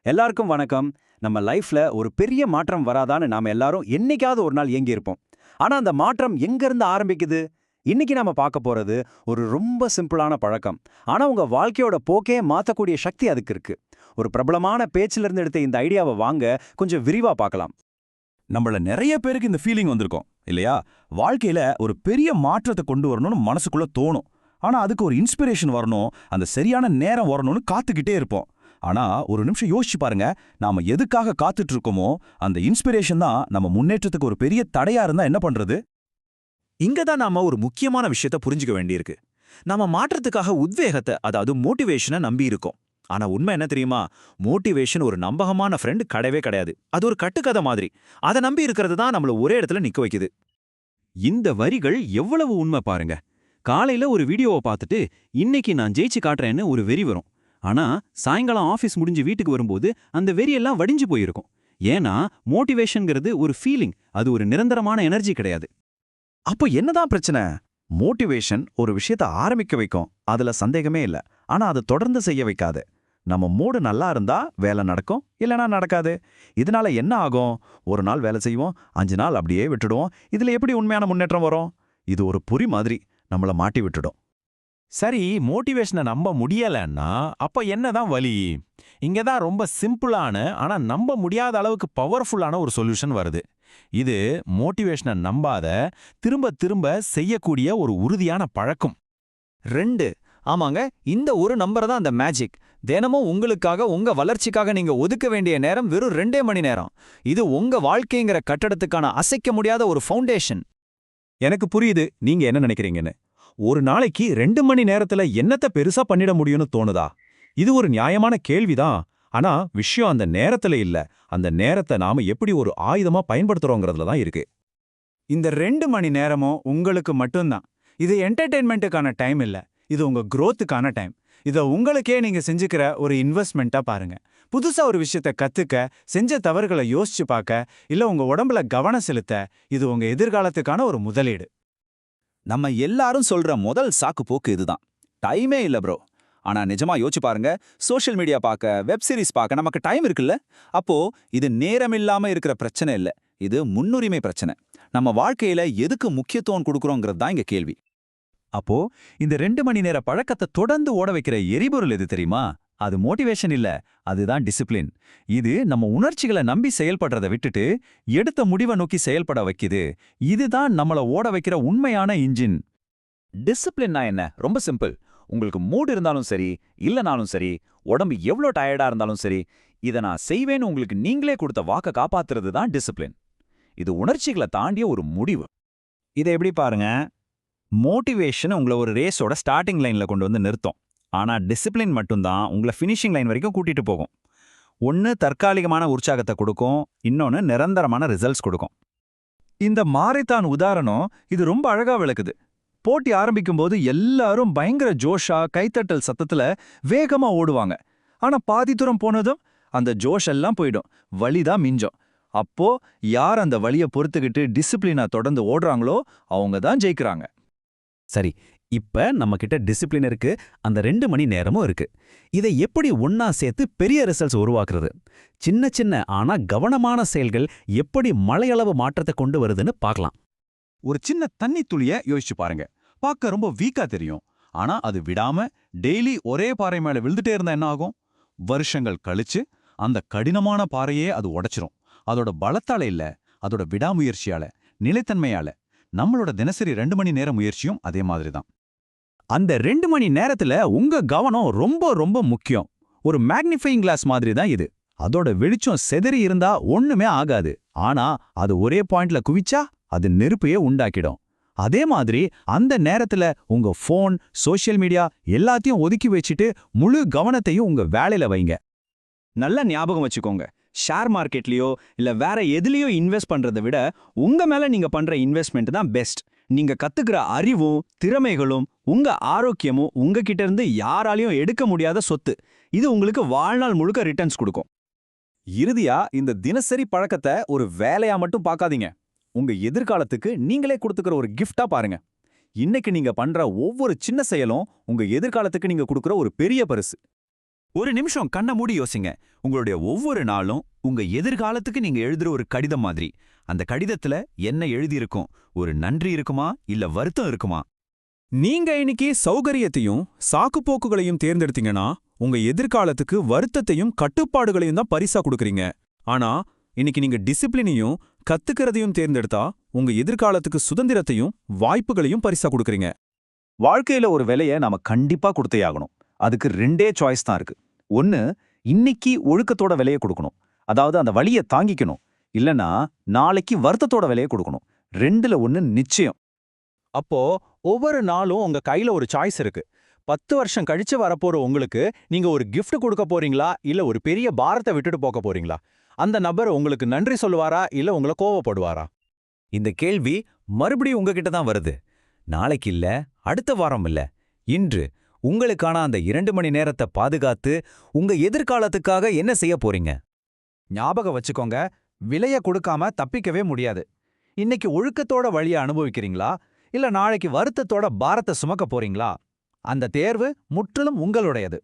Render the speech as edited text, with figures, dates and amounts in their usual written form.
எல்லாருக்கும் வணக்கம். நம்ம லைஃப்ல ஒரு பெரிய மாற்றம் வராதான்னு நாம எல்லாரும் என்னைக்காவது ஒரு நாள் ஏங்கி இருப்போம். ஆனா அந்த மாற்றம் எங்க இருந்து ஆரம்பிக்குது? இன்னைக்கு நாம பார்க்க போறது ஒரு ரொம்ப சிம்பிளான பழக்கம். ஆனா உங்க வாழ்க்கையோட போக்கே மாத்தக்கூடிய சக்தி அதுக்கு இருக்கு. ஒரு பிரபலமான பேச்சில இருந்து எடுத்த இந்த ஐடியாவை வாங்க கொஞ்சம் விரிவா பார்க்கலாம். நம்மள நிறைய பேருக்கு இந்த ஃபீலிங் வந்திருக்கும் இல்லையா? வாழ்க்கையில ஒரு பெரிய மாற்றத்தை கொண்டு வரணும்னு மனசுக்குள்ள தோணும். ஆனா அதுக்கு ஒரு இன்ஸ்பிரேஷன் வரணும், அந்த சரியான நேரம் வரணும்னு காத்துக்கிட்டே இருப்போம். ஆனா ஒரு நிமிஷம் யோசிச்சு பாருங்க, நாம எதுக்காக காத்துட்டு இருக்கோமோ அந்த இன்ஸ்பிரேஷன் தான் நம்ம முன்னேற்றத்துக்கு ஒரு பெரிய தடையா இருந்தா என்ன பண்றது? இங்க தான் நாம ஒரு முக்கியமான விஷயத்த புரிஞ்சுக்க வேண்டியிருக்கு. நாம மாற்றத்துக்காக உத்வேகத்தை, அதாவது மோட்டிவேஷனை நம்பி இருக்கோம். ஆனா உண்மை என்ன தெரியுமா? மோட்டிவேஷன் ஒரு நம்பகமான ஃப்ரெண்ட் கிடையவே கிடையாது. அது ஒரு கட்டுக்கதை மாதிரி. அதை நம்பி இருக்கிறது தான் நம்மள ஒரே இடத்துல நிக்க வைக்குது. இந்த வரிகள் எவ்வளவு உண்மை பாருங்க. காலையில ஒரு வீடியோவை பார்த்துட்டு இன்னைக்கு நான் ஜெயிச்சு காட்டுறேன்னு ஒரு வெறி வரும். ஆனா சாயங்காலம் ஆஃபீஸ் முடிஞ்சு வீட்டுக்கு வரும்போது அந்த வெறியெல்லாம் வடிஞ்சு போயிருக்கும். ஏன்னா மோட்டிவேஷன்ங்கிறது ஒரு ஃபீலிங், அது ஒரு நிரந்தரமான எனர்ஜி கிடையாது. அப்போ என்னதான் பிரச்சனை? மோட்டிவேஷன் ஒரு விஷயத்த ஆரம்பிக்க வைக்கும், அதுல சந்தேகமே இல்ல. ஆனா அது தொடர்ந்து செய்ய வைக்காது. நம்ம மூடு நல்லா இருந்தா வேலை நடக்கும், இல்லைனா நடக்காது. இதனால என்ன ஆகும்? ஒரு நாள் வேலை செய்வோம், 5 நாள் அப்படியே விட்டுடுவோம். இதுல எப்படி உண்மையான முன்னேற்றம் வரும்? இது ஒரு புரி மாதிரி நம்மள மாட்டி விட்டுடும். சரி, மோட்டிவேஷனை நம்ப முடியலன்னா அப்ப என்னதான் வழி? இங்க தான் ரொம்ப சிம்பிளான ஆனா நம்ப முடியாத அளவுக்கு பவர்ஃபுல்லான ஒரு சொல்யூஷன் வருது. இது மோட்டிவேஷனை நம்பாத, திரும்ப திரும்ப செய்யக்கூடிய ஒரு உறுதியான பழக்கம். 2. ஆமாங்க, இந்த ஒரு நம்பர் தான் அந்த மேஜிக். தினமும் உங்களுக்காக, உங்க வளர்ச்சிக்காக நீங்க ஒதுக்க வேண்டிய நேரம் வெறும் 2 மணி நேரம். இது உங்க வாழ்க்கைங்கிற கட்டடத்துக்கான அசைக்க முடியாத ஒரு ஃபவுண்டேஷன். எனக்கு புரியுது நீங்க என்ன நினைக்கிறீங்கன்னு. ஒரு நாளைக்கு 2 மணி நேரத்துல என்னத்த பெருசா பண்ணிட முடியும்னு தோணுதா? இது ஒரு நியாயமான கேள்விதான். ஆனா விஷயம் அந்த நேரத்துல இல்ல, அந்த நேரத்தை நாம எப்படி ஒரு ஆயுதமா பயன்படுத்துறோங்கிறதுல தான் இருக்கு. இந்த 2 மணி நேரமும் உங்களுக்கு மட்டும்தான். இது என்டர்டெயின்மெண்ட்டுக்கான டைம் இல்ல, இது உங்க growthக்கான டைம். இதை உங்களுக்கே நீங்க செஞ்சுக்கிற ஒரு இன்வெஸ்ட்மெண்ட்டா பாருங்க. புதுசா ஒரு விஷயத்த கத்துக்க, செஞ்ச தவறுகளை யோசிச்சு பார்க்க, இல்ல உங்க உடம்புல கவனம் செலுத்த, இது உங்க எதிர்காலத்துக்கான ஒரு முதலீடு. நம்ம எல்லாரும் சொல்ற முதல் சாக்கு போக்கு இதுதான். டைமே இல்ல ப்ரோ. ஆனா நிஜமா யோசிச்சு பாருங்க, சோஷியல் மீடியா பார்க்க, வெப் சீரிஸ் பார்க்க நமக்கு டைம் இருக்குல்ல? அப்போ இது நேரம் இல்லாம இருக்கிற பிரச்சனை இல்ல, இது முன்னுரிமை பிரச்சனை. நம்ம வாழ்க்கையில எதுக்கு முக்கியத்துவம் கொடுக்கறோங்கிறது தான் இங்க கேள்வி. அப்போ இந்த 2 மணி நேர பழக்கத்தை தொடர்ந்து ஓட வைக்கிற எரிபொருள் எது தெரியுமா? அது மோட்டிவேஷன் இல்ல, அதுதான் டிசிப்ளின். இது நம்ம உணர்ச்சிகளை நம்பி செயல்படுறதை விட்டுட்டு எடுத்த முடிவை நோக்கி செயல்பட வைக்குது. இதுதான் நம்மள ஓட வைக்கிற உண்மையான இன்ஜின். டிசிப்ளின்னா என்ன? ரொம்ப சிம்பிள். உங்களுக்கு மூடு இருந்தாலும் சரி, இல்லனாலும் சரி, உடம்பு எவ்வளோ டயர்டா இருந்தாலும் சரி, இதை நான் செய்வேன்னு உங்களுக்கு நீங்களே கொடுத்த வாக்க காப்பாத்துறது தான் டிசிப்ளின். இது உணர்ச்சிகளை தாண்டிய ஒரு முடிவு. இதை எப்படி பாருங்க, மோட்டிவேஷன் உங்களை ஒரு ரேஸோட ஸ்டார்டிங் லைன்ல கொண்டு வந்து நிறுத்தும். ஆனா டிசிப்ளின் மட்டும்தான் உங்களை ஃபினிஷிங் லைன் வரைக்கும் கூட்டிட்டு போகும். ஒன்னு தற்காலிகமான உற்சாகத்தை கொடுக்கும், இன்னொன்னு நிரந்தரமான ரிசல்ட்ஸ் கொடுக்கும். இந்த மாரத்தான் உதாரணம் இது ரொம்ப அழகா விளக்குது. போட்டி ஆரம்பிக்கும் போது எல்லாரும் பயங்கர ஜோஷா கைத்தட்டல் சத்தத்துல வேகமா ஓடுவாங்க. ஆனா பாதி தூரம் போனதும் அந்த ஜோஷ் எல்லாம் போயிடும், வலிதான் மிஞ்சம். அப்போ யார் அந்த வலியை பொறுத்துக்கிட்டு டிசிப்ளினா தொடர்ந்து ஓடுறாங்களோ அவங்க தான் ஜெயிக்கிறாங்க. சரி, இப்ப நம்ம கிட்ட டிசிப்ளின் இருக்கு, அந்த 2 மணி நேரமும் இருக்கு. இதை எப்படி ஒன்னா சேர்த்து பெரிய ரிசல்ட்ஸ் உருவாக்குறது? சின்ன சின்ன ஆனா கவனமான செயல்கள் எப்படி மலையளவு மாற்றத்தை கொண்டு வருதுன்னு பார்க்கலாம். ஒரு சின்ன தண்ணி துளிய யோசிச்சு பாருங்க. பார்க்க ரொம்ப வீக்கா தெரியும், ஆனா அது விடாம டெய்லி ஒரே பாறை மேல விழுந்துட்டே இருந்தா என்ன ஆகும்? வருஷங்கள் கழிச்சு அந்த கடினமான பாறையே அது உடைச்சிரும். அதோட பலத்தால இல்ல, அதோட விடாமுயற்சியால, நிலைத்தன்மையால. நம்மளோட தினசரி 2 மணி நேர முயற்சியும் அதே மாதிரி தான். அந்த 2 மணி நேரத்துல உங்க கவனம் ரொம்ப ரொம்ப முக்கியம். ஒரு மேக்னிஃபையிங் கிளாஸ் மாதிரி தான் இது. அதோட வெளிச்சம் செதறி இருந்தா ஒண்ணுமே ஆகாது. ஆனா அது ஒரே பாயிண்ட்ல குவிச்சா அது நெருப்பையே உண்டாக்கிடும். அதே மாதிரி அந்த நேரத்துல உங்க ஃபோன், சோஷியல் மீடியா எல்லாத்தையும் ஒதுக்கி வச்சுட்டு முழு கவனத்தையும் உங்க வேலையில வைங்க. நல்ல ஞாபகம் வச்சுக்கோங்க, ஷேர் மார்க்கெட்லயோ இல்ல வேற எதுலயோ இன்வெஸ்ட் பண்றதை விட உங்க மேல நீங்க பண்ற இன்வெஸ்ட்மெண்ட் தான் பெஸ்ட். நீங்க கத்துக்கிற அறிவும் திறமைகளும் உங்க ஆரோக்கியமும் உங்ககிட்ட இருந்து யாராலையும் எடுக்க முடியாத சொத்து. இது உங்களுக்கு வாழ்நாள் முழுக்க ரிட்டர்ன்ஸ் கொடுக்கும். இறுதியா இந்த தினசரி பழக்கத்தை ஒரு வேலையா மட்டும் பார்க்காதீங்க. உங்க எதிர்காலத்துக்கு நீங்களே கொடுத்துக்கிற ஒரு கிஃப்டா பாருங்க. இன்னைக்கு நீங்க பண்ற ஒவ்வொரு சின்ன செயலும் உங்க எதிர்காலத்துக்கு நீங்க கொடுக்கிற ஒரு பெரிய பரிசு. ஒரு நிமிஷம் கண்ண மூடி யோசிங்க. உங்களுடைய ஒவ்வொரு நாளும் உங்க எதிர்காலத்துக்கு நீங்க எழுதுற ஒரு கடிதம் மாதிரி. அந்த கடிதத்துல என்ன எழுதியிருக்கும்? ஒரு நன்றி இருக்குமா இல்ல வருத்தம் இருக்குமா? நீங்க இன்னைக்கு சௌகரியத்தையும் சாக்குப்போக்குகளையும் தேர்ந்தெடுத்தீங்கன்னா உங்க எதிர்காலத்துக்கு வருத்தத்தையும் கட்டுப்பாடுகளையும் தான் பரிசா கொடுக்கறீங்க. ஆனா இன்னைக்கு நீங்க டிசிப்ளினையும் கத்துக்கிறதையும் தேர்ந்தெடுத்தா உங்க எதிர்காலத்துக்கு சுதந்திரத்தையும் வாய்ப்புகளையும் பரிசா கொடுக்கறீங்க. வாழ்க்கையில ஒரு விலையை நாம கண்டிப்பா கொடுத்தே ஆகணும். அதுக்கு 2 சாய்ஸ் தான் இருக்கு. ஒன்னு, இன்னைக்கு ஒழுக்கத்தோட விலையை கொடுக்கணும், அதாவது அந்த வலியை தாங்கிக்கணும். இல்லனா நாளைக்கு வருத்தத்தோட விலையை கொடுக்கணும். 2ல ஒன்னு நிச்சயம். அப்போ ஒவ்வொரு நாளும் உங்க கையில ஒரு சாய்ஸ் இருக்கு. 10 வருஷம் கழிச்சு வரப்போற உங்களுக்கு நீங்க ஒரு gift கொடுக்க போறீங்களா இல்ல ஒரு பெரிய பாரத்தை விட்டுட்டு போக போறீங்களா? அந்த நபர் உங்களுக்கு நன்றி சொல்லுவாரா இல்ல உங்களை கோவப்படுவாரா? இந்த கேள்வி மறுபடியும் உங்ககிட்ட தான் வருது. நாளைக்கு இல்ல, அடுத்த வாரம் இல்ல, இன்று உங்களுக்கான அந்த 2 மணி நேரத்தை பாதுகாத்து உங்க எதிர்காலத்துக்காக என்ன செய்ய போறீங்க? ஞாபகம் வச்சுக்கோங்க, விலைய கொடுக்காம தப்பிக்கவே முடியாது. இன்னைக்கு ஒழுக்கத்தோட வழிய அனுபவிக்கிறீங்களா இல்ல நாளைக்கு வருத்தத்தோட பாரத்தை சுமக்க போறீங்களா? அந்த தேர்வு முற்றிலும் உங்களுடையது.